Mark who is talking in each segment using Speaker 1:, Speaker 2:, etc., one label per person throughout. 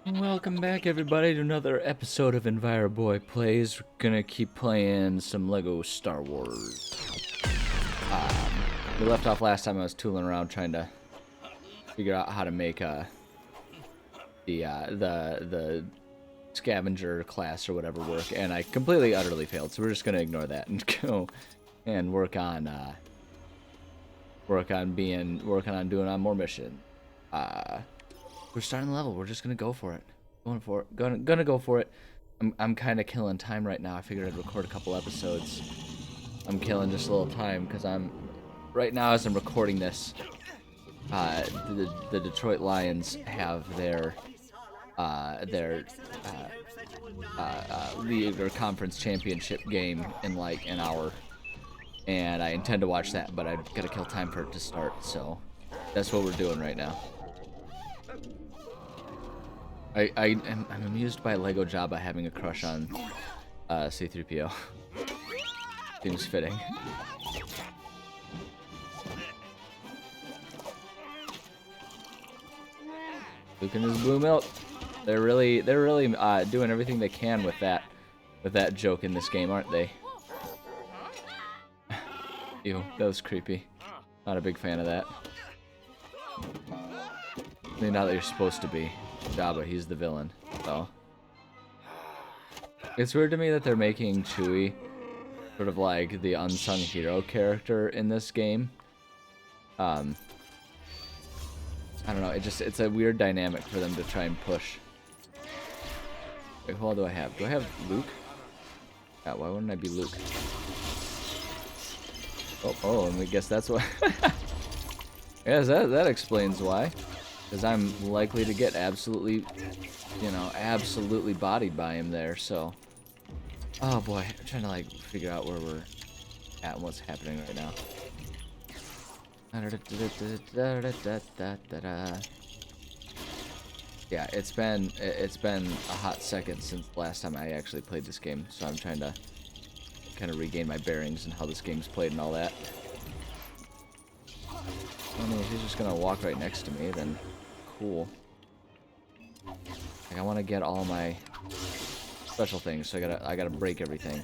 Speaker 1: Welcome back, everybody, to another episode of EnviroBoy Plays. We're gonna keep playing some Lego Star Wars. We left off last time. I was tooling around trying to figure out how to make the scavenger class or whatever work, and I completely utterly failed. So we're just gonna ignore that and go and work on doing on more mission. We're starting the level. We're just gonna go for it. Gonna go for it. I'm kind of killing time right now. I figured I'd record a couple episodes. I'm killing just a little time because right now as I'm recording this. The Detroit Lions have their league or conference championship game in like an hour, and I intend to watch that, but I've got to kill time for it to start. So that's what we're doing right now. I'm amused by Lego Jabba having a crush on C-3PO. Seems fitting. Luke and his blue milk. They're really doing everything they can with that joke in this game, aren't they? Ew, that was creepy. Not a big fan of that. I mean, now that you're supposed to be. Jabba, he's the villain, so. It's weird to me that they're making Chewie sort of like the unsung hero character in this game. I don't know, it's a weird dynamic for them to try and push. Wait, who all do I have? Do I have Luke? Yeah, why wouldn't I be Luke? Oh, and we guess that's why. Yes, that explains why. Because I'm likely to get absolutely bodied by him there, so. Oh boy, I'm trying to like figure out where we're at and what's happening right now. Yeah, it's been a hot second since the last time I actually played this game, so I'm trying to kind of regain my bearings and how this game's played and all that. I mean, if he's just gonna walk right next to me, then cool. Like, I want to get all my special things, so I gotta break everything.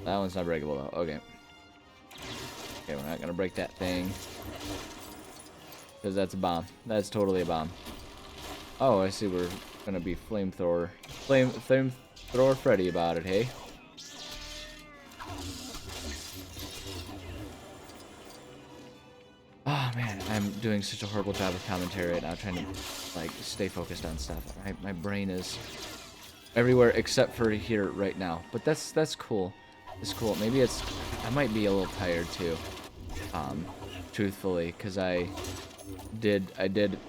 Speaker 1: That one's not breakable though. Okay. Okay, we're not gonna break that thing because that's a bomb. That's totally a bomb. Oh, I see. We're gonna be flamethrower Freddy about it. Hey. Oh man, I'm doing such a horrible job of commentary right now, trying to like stay focused on stuff. My brain is everywhere except for here right now. But that's cool. It's cool. Maybe I might be a little tired too. Truthfully, because I did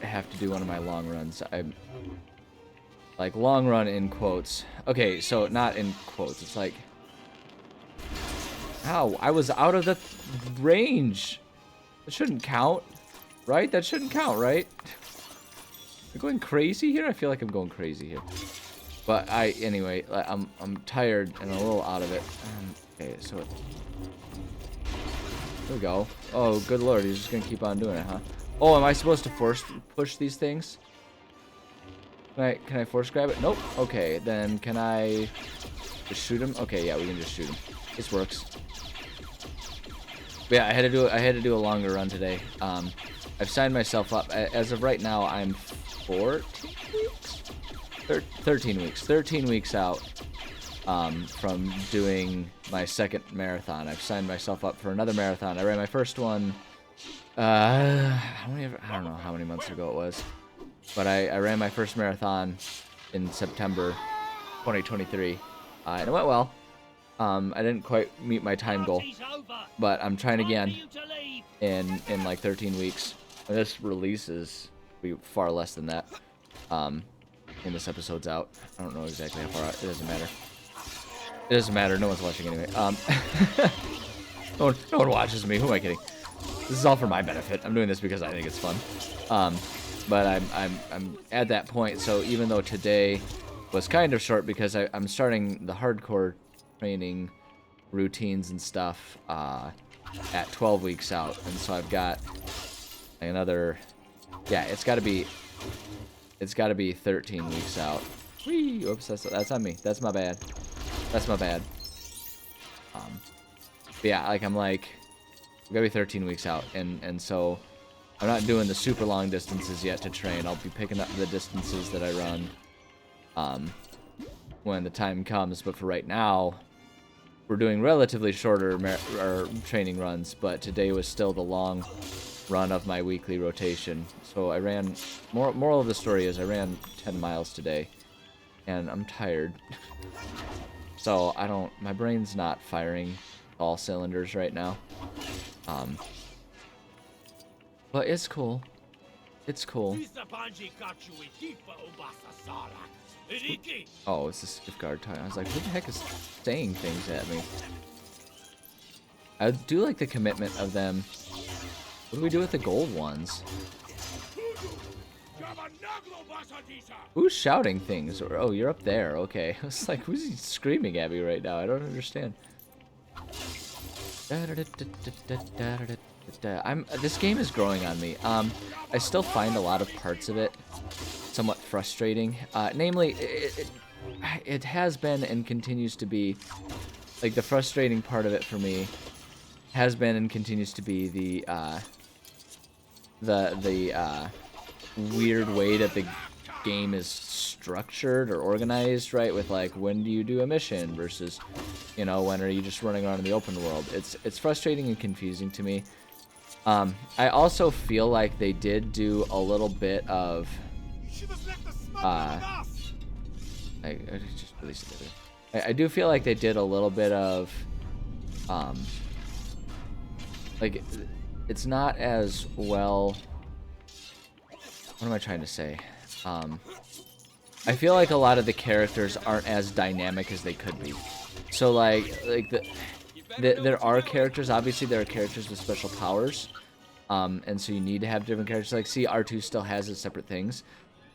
Speaker 1: have to do one of my long runs. I'm like long run in quotes. Okay, so not in quotes. It's like, ow, I was out of the range. That shouldn't count, right? That shouldn't count, right? I'm going crazy here? I feel like I'm going crazy here. But anyway, I'm tired and a little out of it. Okay, so there we go. Oh, good lord, he's just gonna keep on doing it, huh? Oh, am I supposed to force push these things? Can I force grab it? Nope. Okay, then can I just shoot him? Okay, yeah, we can just shoot him. This works. But yeah, I had to do a longer run today. I've signed myself up. As of right now, I'm 14 weeks? 13 weeks. 13 weeks out from doing my second marathon. I've signed myself up for another marathon. I ran my first one, I don't know how many months ago it was. But I ran my first marathon in September 2023, and it went well. I didn't quite meet my time goal, but I'm trying again in like 13 weeks. And this releases be far less than that. When this episode's out, I don't know exactly how far out. It doesn't matter. It doesn't matter. No one's watching anyway. No one watches me. Who am I kidding? This is all for my benefit. I'm doing this because I think it's fun. But I'm at that point. So even though today was kind of short because I'm starting the hardcore training routines and stuff at 12 weeks out, and so I've got another Yeah, it's got to be 13 weeks out. Whee! Oops, that's on me. That's my bad. That's my bad. But yeah, like I'm like, we gotta be 13 weeks out, and so I'm not doing the super long distances yet to train. I'll be picking up the distances that I run when the time comes. But for right now, we're doing relatively shorter training runs. But today was still the long run of my weekly rotation. So I ran. Moral of the story is I ran 10 miles today, and I'm tired. So my brain's not firing all cylinders right now. But it's cool. It's cool. Oh, it's a gift card time. I was like, who the heck is saying things at me? I do like the commitment of them. What do we do with the gold ones? Who's shouting things? Or, oh, you're up there. Okay. I was like, who's he screaming at me right now? I don't understand. This game is growing on me. I still find a lot of parts of it somewhat frustrating. Namely, it has been and continues to be, like, the frustrating part of it for me has been and continues to be the weird way that the game is structured or organized, right? With like, when do you do a mission versus, you know, when are you just running around in the open world? It's frustrating and confusing to me. I also feel like they did do a little bit of I just released it. I do feel like they did a little bit of like, it's not as well. What am I trying to say? I feel like a lot of the characters aren't as dynamic as they could be. So like there are characters. Obviously, there are characters with special powers, and so you need to have different characters. Like, see, R2 still has his separate things,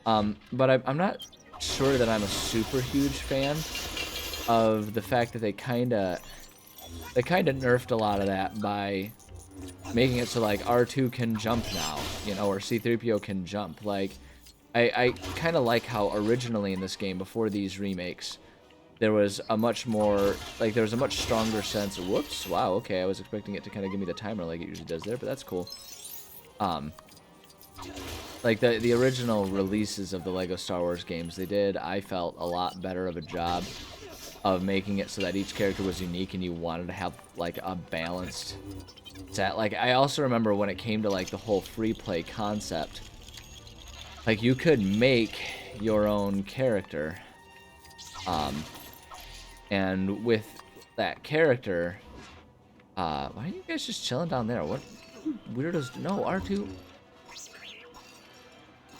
Speaker 1: but I'm not sure that I'm a super huge fan of the fact that they kind of nerfed a lot of that by making it so like R2 can jump now, you know, or C-3PO can jump. Like, I kind of like how originally in this game, before these remakes, there was a much more, like, there was a much stronger sense of, whoops, wow, okay, I was expecting it to kind of give me the timer like it usually does there, but that's cool. Like, the original releases of the LEGO Star Wars games, they did, I felt, a lot better of a job of making it so that each character was unique and you wanted to have, like, a balanced set. Like, I also remember when it came to, like, the whole free play concept, like, you could make your own character, and with that character, why are you guys just chilling down there? What weirdos? No, R2.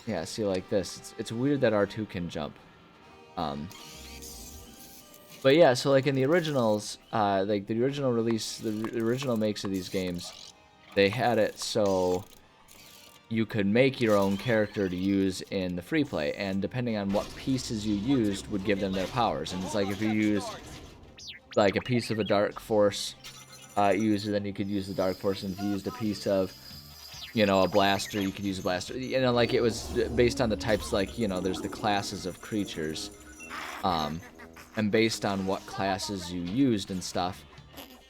Speaker 1: Yeah, see, like this. It's weird that R2 can jump. But yeah, so like in the originals, like the original release, the original makes of these games, they had it so you could make your own character to use in the free play, and depending on what pieces you used would give them their powers. And it's like, if you used like a piece of a dark force user, then you could use the dark force, and if you used a piece of, you know, a blaster, you could use a blaster. You know, like, it was based on the types, like, you know, there's the classes of creatures, and based on what classes you used and stuff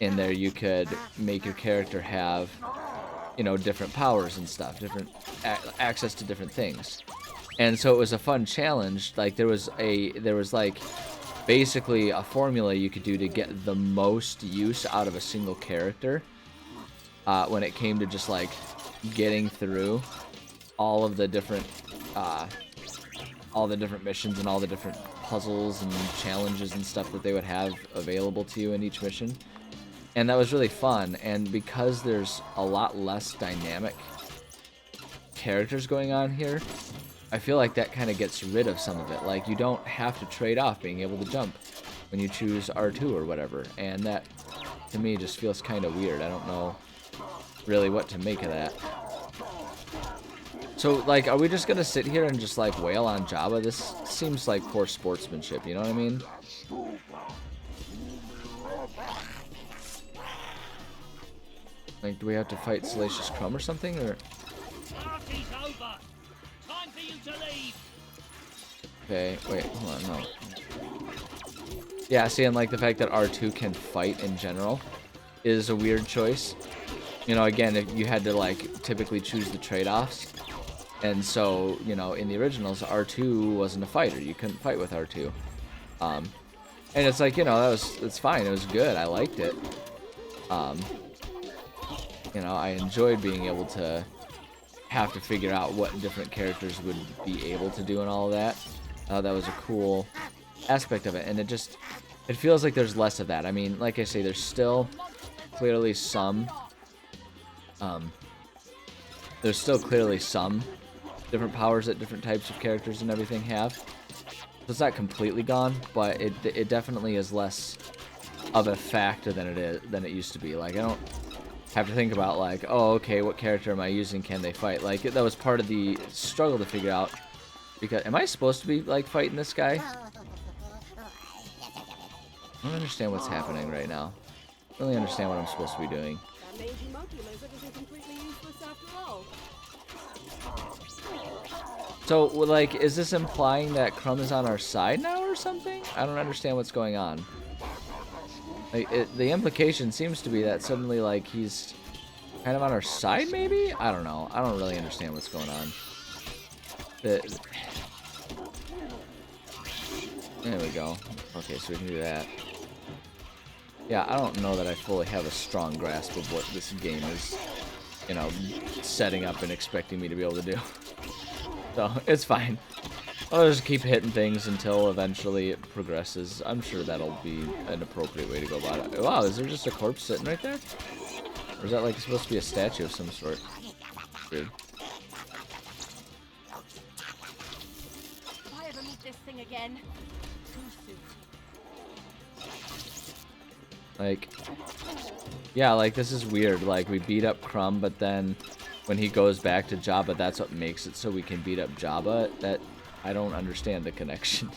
Speaker 1: in there, you could make your character have, you know, different powers and stuff, different access to different things. And so it was a fun challenge. Like, there was like basically a formula you could do to get the most use out of a single character when it came to just like getting through all of the different missions and all the different puzzles and challenges and stuff that they would have available to you in each mission. And that was really fun. And because there's a lot less dynamic characters going on here, I feel like that kind of gets rid of some of it. Like, you don't have to trade off being able to jump when you choose R2 or whatever. And that, to me, just feels kind of weird. I don't know really what to make of that. So, like, are we just gonna sit here and just, like, wail on Jabba? This seems like poor sportsmanship, you know what I mean? Like, do we have to fight Salacious Crumb or something, or? Okay, wait, hold on, no. Yeah, see, and like the fact that R2 can fight in general is a weird choice. You know, again, if you had to like typically choose the trade-offs, and so, you know, in the originals, R2 wasn't a fighter. You couldn't fight with R2. And it's like, you know, it's fine. It was good. I liked it. You know, I enjoyed being able to have to figure out what different characters would be able to do and all of that. That was a cool aspect of it, and it feels like there's less of that. I mean, like I say, there's still clearly some different powers that different types of characters and everything have. So it's not completely gone, but it definitely is less of a factor than it used to be. Like, I don't have to think about like, oh, okay, what character am I using? Can they fight? Like, that was part of the struggle to figure out. Because am I supposed to be like fighting this guy? I don't understand what's happening right now. I don't really understand what I'm supposed to be doing. So, like, is this implying that Crumb is on our side now or something? I don't understand what's going on. Like, the implication seems to be that suddenly, like, he's kind of on our side, maybe? I don't know. I don't really understand what's going on. There we go. Okay, so we can do that. Yeah, I don't know that I fully have a strong grasp of what this game is, you know, setting up and expecting me to be able to do. So, it's fine. I'll just keep hitting things until eventually it progresses. I'm sure that'll be an appropriate way to go about it. Wow, is there just a corpse sitting right there? Or is that like supposed to be a statue of some sort? Weird.
Speaker 2: If I ever meet this thing again, too soon.
Speaker 1: Like, yeah, like this is weird. Like, we beat up Crumb, but then when he goes back to Jabba, that's what makes it so we can beat up Jabba. That I don't understand the connection.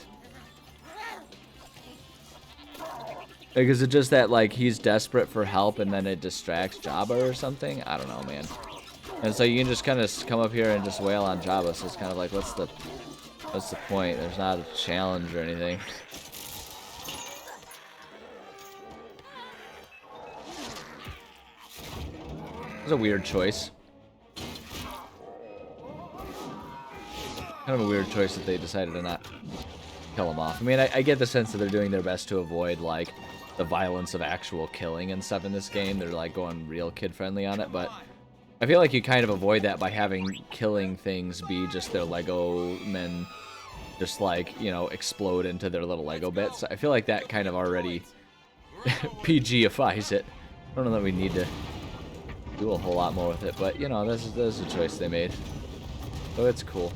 Speaker 1: Like, is it just that like he's desperate for help and then it distracts Jabba or something? I don't know, man. And so you can just kind of come up here and just wail on Jabba. So it's kind of like, what's the point? There's not a challenge or anything. It's a weird choice. Kind of a weird choice that they decided to not kill him off. I mean, I get the sense that they're doing their best to avoid, like, the violence of actual killing and stuff in this game. They're, like, going real kid-friendly on it, but I feel like you kind of avoid that by having killing things be just their Lego men just, like, you know, explode into their little Lego bits. I feel like that kind of already PG-ifies it. I don't know that we need to do a whole lot more with it, but, you know, this is a choice they made. So it's cool.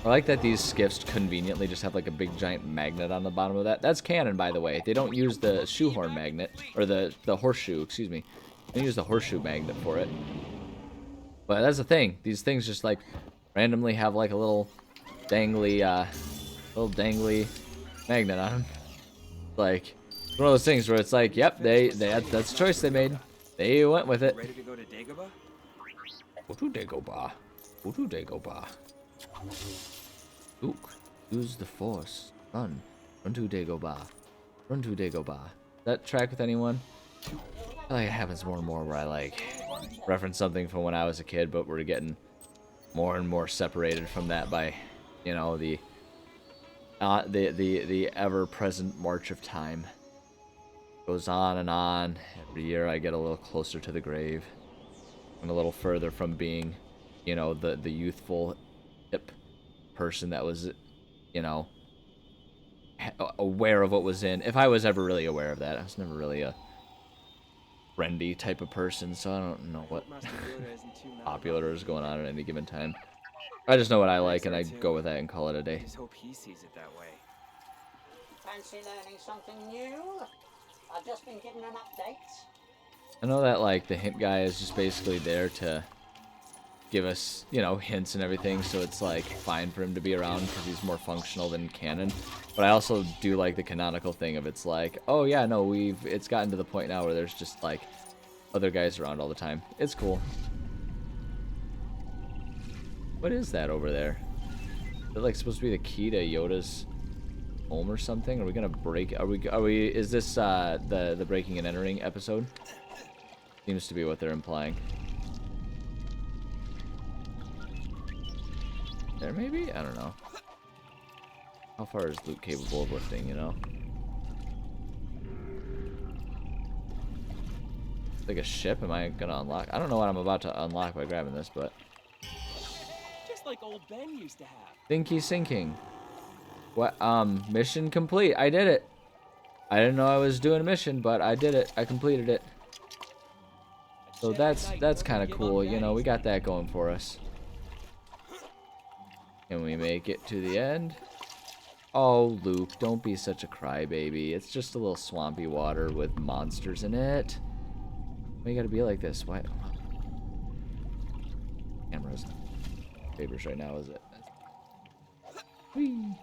Speaker 1: I like that these skiffs conveniently just have like a big giant magnet on the bottom of that. That's canon, by the way. They don't use the shoehorn magnet, or the horseshoe, excuse me. They use the horseshoe magnet for it. But that's the thing. These things just like randomly have like a little dangly magnet on them. Like, one of those things where it's like, yep, that's a choice they made. They went with it.
Speaker 3: Ready to go to Dagobah?
Speaker 1: Go to Dagobah. Go to Dagobah. Luke, use the Force. Run. Run to Dagobah. Run to Dagobah. That track with anyone? I feel like it happens more and more where I like reference something from when I was a kid, but we're getting more and more separated from that by, you know, the ever-present march of time. Goes on and on. Every year I get a little closer to the grave. I'm a little further from being, you know, the youthful, hip person that was, you know, aware of what was in. If I was ever really aware of that, I was never really a friendly type of person, so I don't know what popular is going on at any given time. I just know what I like, and I go with that and call it a day.
Speaker 3: I just hope he sees it that way.
Speaker 4: Fancy learning something new? I've just been given an update.
Speaker 1: I know that, like, the hint guy is just basically there to give us, you know, hints and everything, so it's, like, fine for him to be around because he's more functional than canon. But I also do like the canonical thing of it's like, oh, yeah, no, it's gotten to the point now where there's just, like, other guys around all the time. It's cool. What is that over there? Is it like supposed to be the key to Yoda's home or something? Are we gonna break? Are we? Is this the breaking and entering episode? Seems to be what they're implying. There maybe? I don't know. How far is Luke capable of lifting, you know? Like a ship? Am I gonna unlock? I don't know what I'm about to unlock by grabbing this, but...
Speaker 3: Just like old Ben used to have.
Speaker 1: Thinky sinking. What? Mission complete. I did it. I didn't know I was doing a mission, but I did it. I completed it. So that's kind of cool. You know, we got that going for us. Can we make it to the end? Oh, Luke, don't be such a crybaby. It's just a little swampy water with monsters in it. Why you gotta be like this? Why? Camera's favors right now, is it? Wee.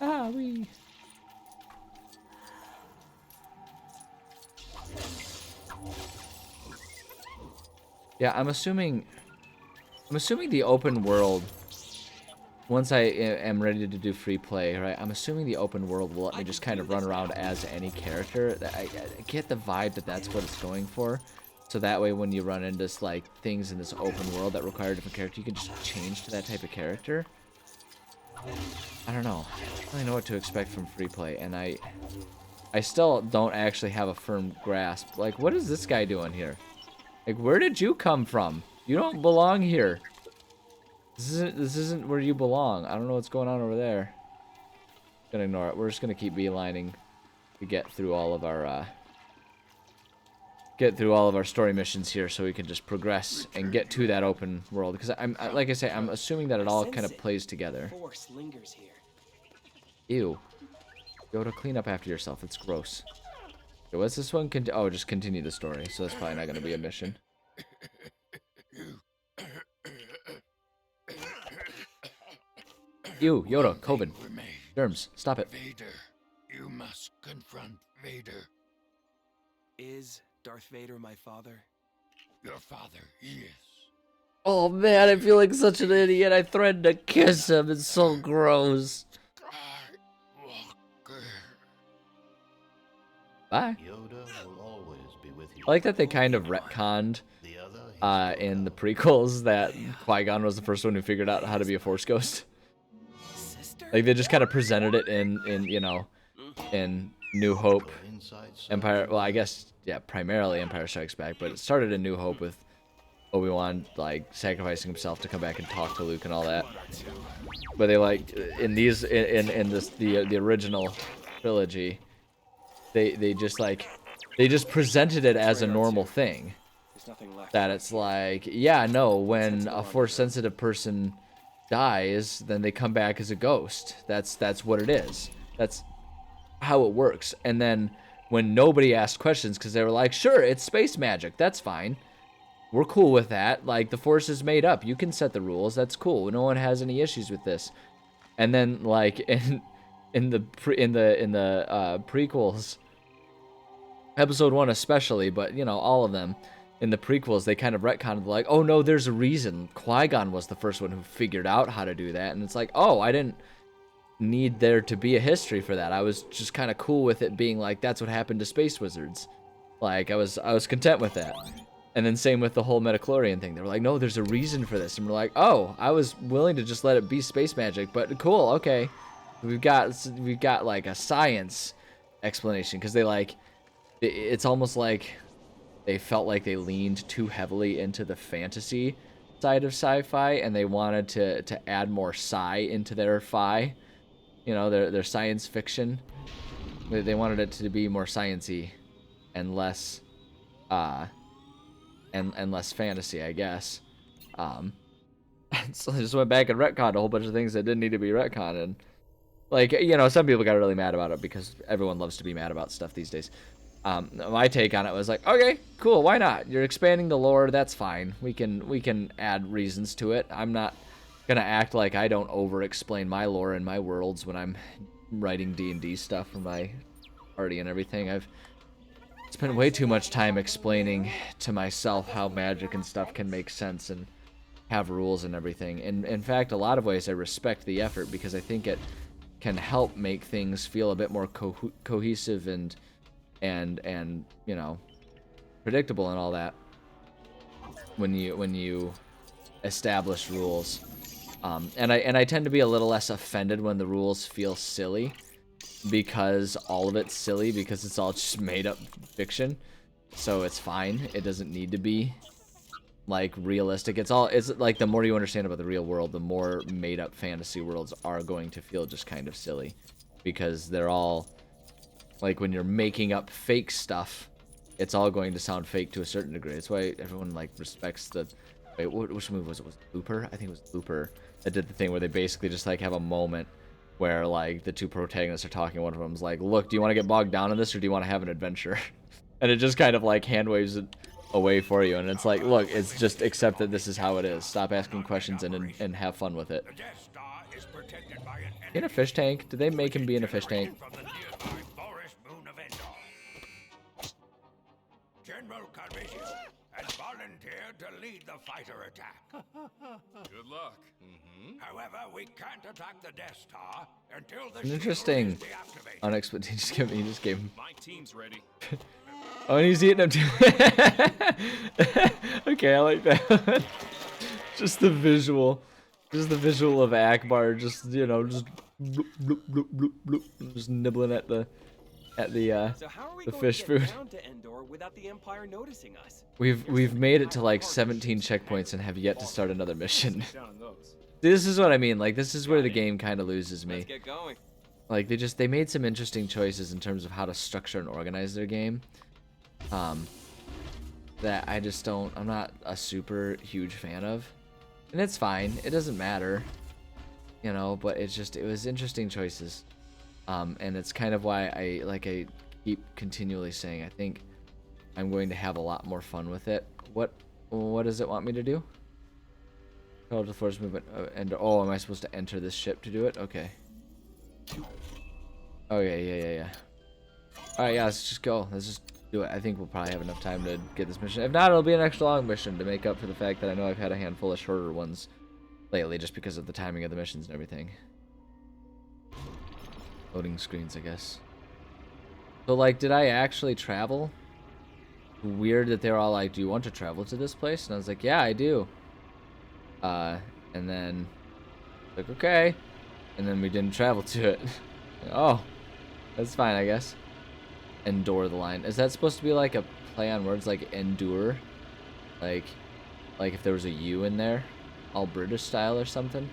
Speaker 1: Ah, wee. Yeah, I'm assuming the open world, once I am ready to do free play, right? I'm assuming the open world will let me just kind of run around as any character. I get the vibe that that's what it's going for. So that way when you run into like things in this open world that require a different character, you can just change to that type of character. I don't know. I don't really know what to expect from free play, and I still don't actually have a firm grasp. Like, what is this guy doing here? Like, where did you come from? You don't belong here. This isn't where you belong. I don't know what's going on over there. Gonna ignore it. We're just gonna keep beelining to get through all of our story missions here, so we can just progress and get to that open world. Because like I say, I'm assuming that it all kind of plays together.
Speaker 3: Force lingers here.
Speaker 1: Ew. Yoda, clean up after yourself. It's gross. Okay, what's this one? Oh, just continue the story. So that's probably not going to be a mission. Ew, Yoda, COVID. Germs, stop it.
Speaker 5: Vader, you must confront Vader.
Speaker 3: Is Darth Vader my father?
Speaker 5: Your father, yes.
Speaker 1: Oh man, I feel like such an idiot. I threatened to kiss him. It's so gross.
Speaker 5: Skywalker.
Speaker 1: Bye.
Speaker 6: Yoda will always be with you.
Speaker 1: I like that they kind of retconned
Speaker 6: The other,
Speaker 1: in the prequels that Qui-Gon was the first one who figured out how to be a Force ghost.
Speaker 3: Sister?
Speaker 1: Like they just kind of presented it in you know, in New Hope,
Speaker 6: inside
Speaker 1: Empire. Well, I guess yeah, primarily Empire Strikes Back, but it started in New Hope with Obi-Wan like sacrificing himself to come back and talk to Luke and all that. But they like in these in this the original trilogy, they just presented it as a normal thing.
Speaker 3: There's nothing left.
Speaker 1: That it's like, yeah, no, when a Force-sensitive person dies, then they come back as a ghost. That's what it is. That's how it works. And then when nobody asked questions because they were like, sure, it's space magic. That's fine. We're cool with that. Like, the Force is made up. You can set the rules. That's cool. No one has any issues with this. And then, like, in the prequels, Episode 1 especially, but, you know, all of them, in the prequels, they kind of retconned, like, oh, no, there's a reason. Qui-Gon was the first one who figured out how to do that. And it's like, oh, I didn't need there to be a history for that. I was just kind of cool with it being like, that's what happened to space wizards. Like, I was content with that. And then same with the whole midichlorian thing. They were like, no, there's a reason for this. And we're like, oh, I was willing to just let it be space magic, but cool, okay. We've got like a science explanation, because they like, it's almost like they felt like they leaned too heavily into the fantasy side of sci-fi, and they wanted to add more sci into their fi, you know, their science fiction. They wanted it to be more science-y and less and less fantasy, I guess. So they just went back and retconned a whole bunch of things that didn't need to be retconned. And like, you know, some people got really mad about it because everyone loves to be mad about stuff these days. My take on it was like, okay, cool, why not? You're expanding the lore, that's fine. We can add reasons to it. I'm not gonna act like I don't over-explain my lore and my worlds when I'm writing D&D stuff for my party and everything. I've spent way too much time explaining to myself how magic and stuff can make sense, and have rules and everything. And in fact, a lot of ways I respect the effort because I think it can help make things feel a bit more cohesive and you know, predictable and all that when you establish rules. And I tend to be a little less offended when the rules feel silly, because all of it's silly because it's all just made up fiction. So it's fine. It doesn't need to be like realistic. It's like the more you understand about the real world, the more made up fantasy worlds are going to feel just kind of silly, because they're all like, when you're making up fake stuff, it's all going to sound fake to a certain degree. That's why everyone like respects the wait, which movie was it? Was it Looper? I think it was Looper that did the thing where they basically just like have a moment where like the two protagonists are talking. One of them's like, "Look, do you want to get bogged down in this, or do you want to have an adventure?" And it just kind of like hand waves it away for you, and it's like, look, it's just accept that this is how it is. Stop asking questions and have fun with it.
Speaker 5: The Death Star is protected by an
Speaker 1: In a fish tank? Did they make him be in a fish tank?
Speaker 5: from the nearby forest moon of Endor. General Calrissian has volunteered to lead the fighter attack.
Speaker 3: Good luck.
Speaker 5: However, we can't attack the Death Star until the
Speaker 1: An interesting
Speaker 5: shield is deactivated.
Speaker 1: unexpected. He just gave him.
Speaker 3: My team's ready.
Speaker 1: Oh, and he's eating him too. Okay, I like that. Just the visual. Just the visual of Akbar, just, you know, just bloop, bloop, bloop, bloop, bloop, just nibbling at the
Speaker 7: So how are we
Speaker 1: the
Speaker 7: going
Speaker 1: fish
Speaker 7: to get
Speaker 1: food.
Speaker 7: down to Endor without the Empire noticing us?
Speaker 1: We've made it to like 17 checkpoints and have yet to start another mission.
Speaker 3: Down on those.
Speaker 1: This is what I mean. Like, this is where the game kind of loses me.
Speaker 7: Let's get going.
Speaker 1: Like, they made some interesting choices in terms of how to structure and organize their game. That I just don't, I'm not a super huge fan of. And it's fine. It doesn't matter. You know, but it was interesting choices. And it's kind of why I keep continually saying I think I'm going to have a lot more fun with it. What does it want me to do? Call to the force movement and oh, am I supposed to enter this ship to do it? Okay. Okay, yeah. Alright, yeah, let's just go. Let's just do it. I think we'll probably have enough time to get this mission. If not, it'll be an extra long mission to make up for the fact that I know I've had a handful of shorter ones lately just because of the timing of the missions and everything. Loading screens, I guess. So, like, did I actually travel? Weird that they're all like, do you want to travel to this place? And I was like, yeah, I do. And then, like, okay. And then we didn't travel to it. Oh, that's fine, I guess. Endure the line. Is that supposed to be like a play on words, like endure? Like if there was a U in there, all British style or something?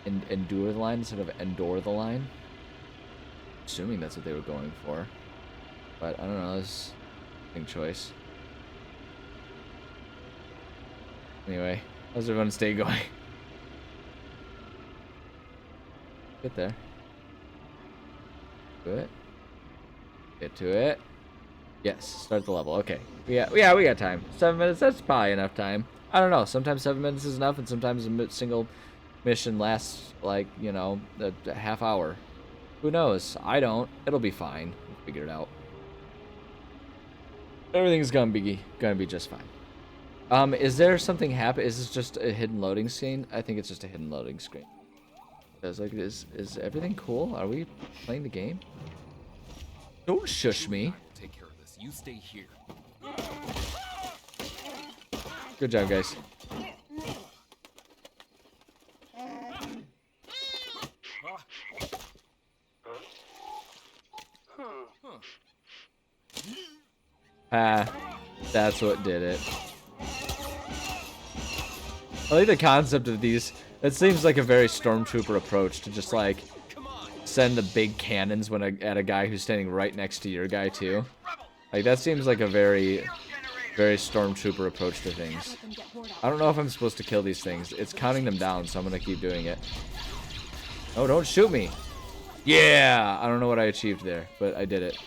Speaker 1: Endure the line instead of endure the line? Assuming that's what they were going for. But I don't know, it's a interesting choice. Anyway, how's everyone's day going? Get there. Do it. Get to it. Yes, start the level. Okay. Yeah, we got time. 7 minutes, that's probably enough time. I don't know. Sometimes 7 minutes is enough, and sometimes a single mission lasts, like, you know, a half hour. Who knows? I don't. It'll be fine. We'll figure it out. Everything's gonna be just fine. Is there something happen? Is this just a hidden loading screen? I think it's just a hidden loading screen. Because, like, is everything cool? Are we playing the game? Don't shush me.
Speaker 3: Take care of this. You stay here.
Speaker 1: Good job, guys. Ah, that's what did it. I like the concept of these. It seems like a very stormtrooper approach to just like send the big cannons at a guy who's standing right next to your guy too. Like that seems like a very stormtrooper approach to things. I don't know if I'm supposed to kill these things. It's counting them down, so I'm gonna keep doing it. Oh, don't shoot me! Yeah! I don't know what I achieved there, but I did it.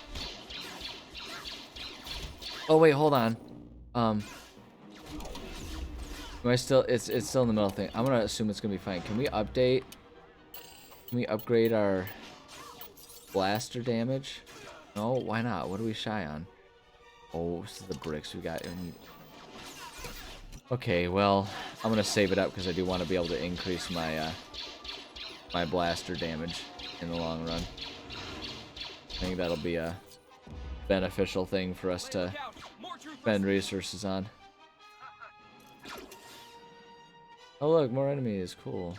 Speaker 1: Oh wait, hold on. Am I still? It's still in the middle thing. I'm gonna assume it's gonna be fine. Can we update? Can we upgrade our blaster damage? No, why not? What are we shy on? Oh, this is the bricks we got. Okay, well, I'm gonna save it up because I do want to be able to increase my my blaster damage in the long run. I think that'll be a beneficial thing for us to spend resources on. Oh look, more enemies, cool.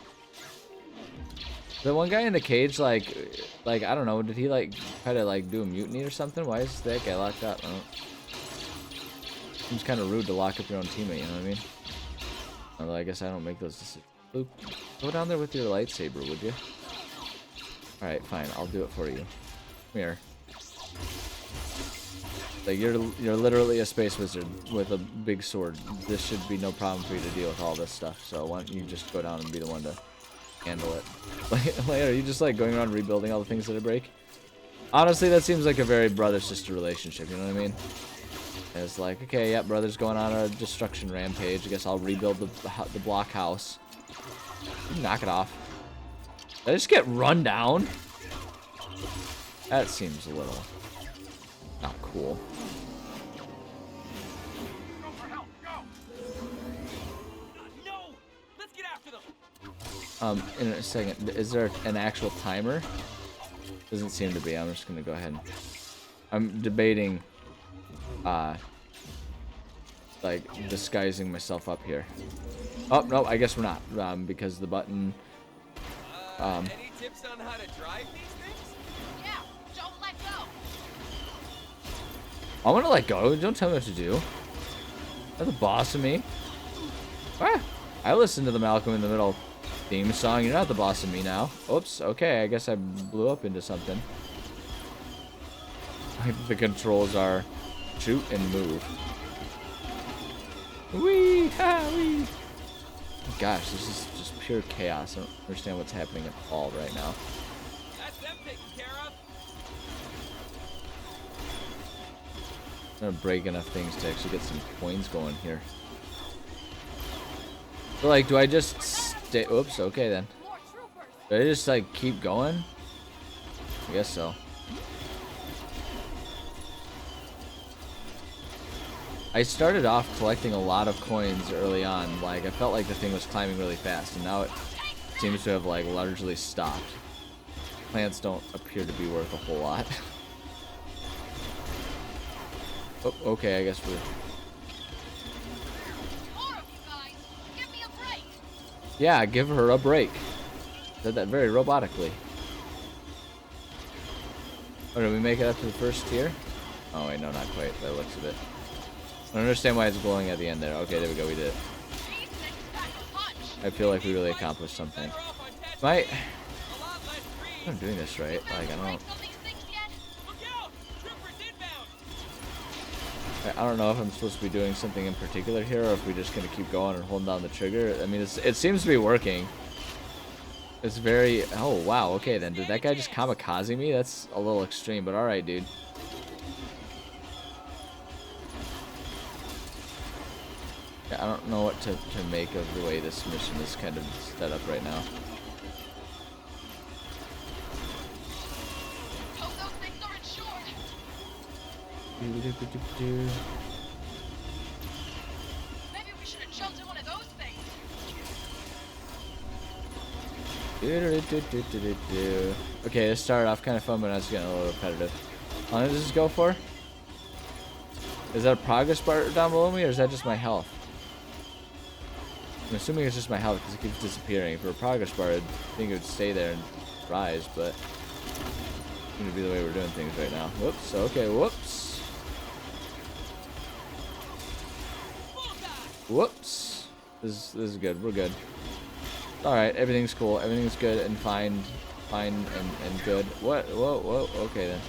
Speaker 1: The one guy in the cage, like I don't know, did he like try to like do a mutiny or something? Why is that guy locked up? I don't. Seems kind of rude to lock up your own teammate, you know what I mean? Although I guess I don't make those decisions. Luke, go down there with your lightsaber, would you? Alright, fine, I'll do it for you. Come here. Like, you're literally a space wizard with a big sword. This should be no problem for you to deal with all this stuff, so why don't you just go down and be the one to handle it. Like, are you just like going around rebuilding all the things that I break? Honestly, that seems like a very brother-sister relationship, you know what I mean? It's like, okay, yep, brother's going on a destruction rampage. I guess I'll rebuild the block house. Knock it off. Did I just get run down? That seems a little not cool.
Speaker 7: No! Let's get after them.
Speaker 1: In a second, is there an actual timer? Doesn't seem to be. I'm just gonna go ahead and I'm debating like disguising myself up here. Oh no, I guess we're not. Because the button
Speaker 7: Any tips on how to drive these things?
Speaker 2: Yeah, don't let go.
Speaker 1: I wanna let go. Don't tell me what to do. You're the boss of me. Ah, I listened to the Malcolm in the Middle theme song. You're not the boss of me now. Oops, okay, I guess I blew up into something. The controls are shoot and move. Wee! Ha! Wee! Gosh, this is just pure chaos. I don't understand what's happening at all right now.
Speaker 7: That's them taken care of.
Speaker 1: I'm gonna break enough things to actually get some coins going here. So, like, do I just stay? Oops, okay then.
Speaker 2: More troopers.
Speaker 1: Do I just, like, keep going? I guess so. I started off collecting a lot of coins early on. Like, I felt like the thing was climbing really fast, and now it seems to have, like, largely stopped. Plants don't appear to be worth a whole lot. Oh, okay, I guess we're...
Speaker 2: More of you guys. Give me a break.
Speaker 1: Yeah, give her a break. Said that very robotically. Oh, did we make it up to the first tier? Oh, wait, no, not quite, by the looks of it. I don't understand why it's glowing at the end there. Okay, there we go, we did it. I feel like we really accomplished something. I'm doing this right. Like, I don't know if I'm supposed to be doing something in particular here, or if we're just gonna keep going and holding down the trigger. I mean, it seems to be working. It's very... Oh, wow, okay then. Did that guy just kamikaze me? That's a little extreme, but alright, dude. I don't know what to make of the way this mission is kind of set up right now.
Speaker 2: Maybe we should have jumped in one of those things.
Speaker 1: Okay, this started off kind of fun, but now it's getting a little repetitive. How long does this go for? Is that a progress bar down below me, or is that just my health? I'm assuming it's just my health because it keeps disappearing. If it were a progress bar, I'd think it would stay there and rise, but it's going to be the way we're doing things right now. Whoops, okay, whoops. Whoops. This is good, we're good. Alright, everything's cool, everything's good and fine and good. What? Whoa, okay then.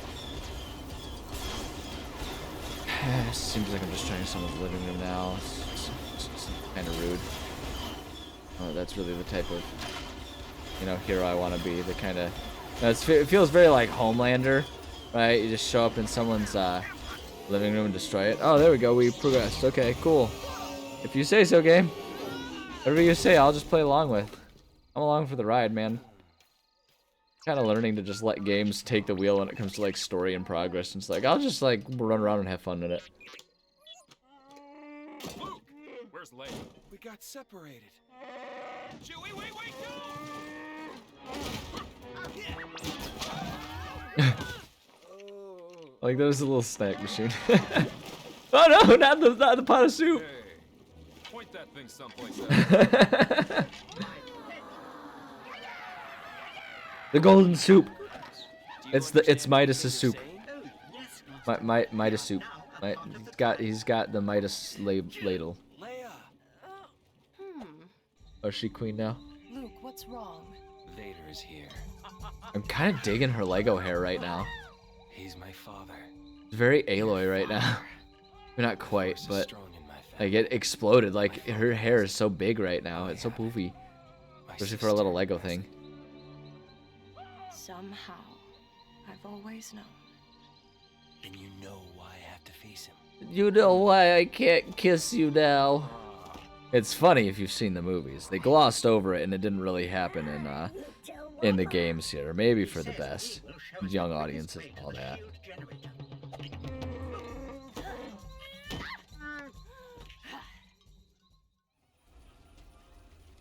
Speaker 1: Seems like I'm just trying someone's living room now. It's kind of rude. Oh, that's really the type of, you know, hero I want to be. The kind of, it feels very like Homelander, right? You just show up in someone's living room and destroy it. Oh, there we go. We progressed. Okay, cool. If you say so, game. Whatever you say, I'll just play along with. I'm along for the ride, man. Kind of learning to just let games take the wheel when it comes to like story and progress. And it's like I'll just like run around and have fun with it.
Speaker 7: Luke, Where's Leia?
Speaker 3: We got separated.
Speaker 7: Chewie, wait,
Speaker 1: Like that was a little snack machine. Oh no, not the pot of soup.
Speaker 7: Hey, point that thing someplace else.
Speaker 1: The golden soup.
Speaker 3: Do you
Speaker 1: It's
Speaker 3: understand what
Speaker 1: Midas's
Speaker 3: you're
Speaker 1: soup.
Speaker 3: saying?
Speaker 1: Midas soup. He's got the Midas ladle.
Speaker 3: Leia!
Speaker 1: Oh, is she queen now?
Speaker 2: Luke, what's wrong?
Speaker 3: Vader is here.
Speaker 1: I'm kind of digging her Lego hair right now.
Speaker 3: He's my father.
Speaker 1: It's very Aloy right now. Not quite,
Speaker 3: Force is
Speaker 1: but
Speaker 3: strong in my
Speaker 1: like
Speaker 3: family.
Speaker 1: it exploded. Like her hair is so big right now. It's so poofy,
Speaker 3: My
Speaker 1: especially for a little
Speaker 3: sister.
Speaker 1: Lego thing.
Speaker 2: Somehow, I've always known.
Speaker 3: And you know why I have to face him.
Speaker 1: You know why I can't kiss you now? It's funny if you've seen the movies. They glossed over it, and it didn't really happen in the games here. Maybe for the best, young audiences and all that.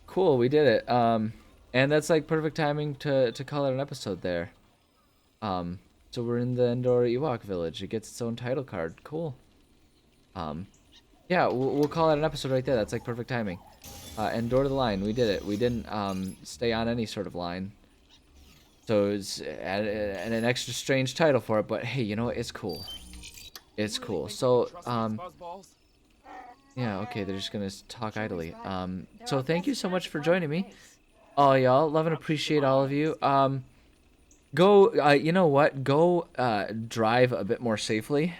Speaker 1: Cool, we did it. And that's like perfect timing to call it an episode there. So we're in the Endor Ewok village. It gets its own title card. Cool. Yeah, we'll call it an episode right there. That's like perfect timing. Endor to the line. We did it. We didn't stay on any sort of line. So it's an extra strange title for it, but hey, you know what? It's cool. It's cool. So yeah, okay, they're just gonna talk idly. So thank you so much for joining me. Oh, y'all, love and appreciate all of you. Go, you know what? Go drive a bit more safely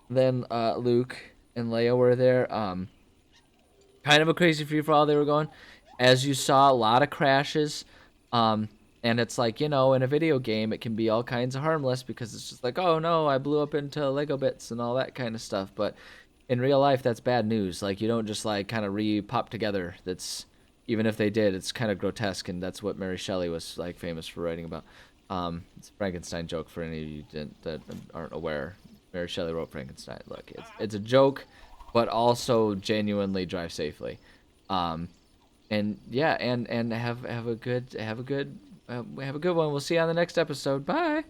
Speaker 1: than Luke and Leia were there. Kind of a crazy free-for-all they were going. As you saw, a lot of crashes. And it's like, you know, in a video game, it can be all kinds of harmless because it's just like, oh no, I blew up into Lego bits and all that kind of stuff. But in real life, that's bad news. Like, you don't just like kind of re-pop together. That's, even if they did, it's kind of grotesque, and that's what Mary Shelley was like famous for writing about. It's a Frankenstein joke for any of you that aren't aware. Mary Shelley wrote Frankenstein. Look, it's a joke, but also genuinely drive safely. And yeah, and have a good one. We'll see you on the next episode. Bye.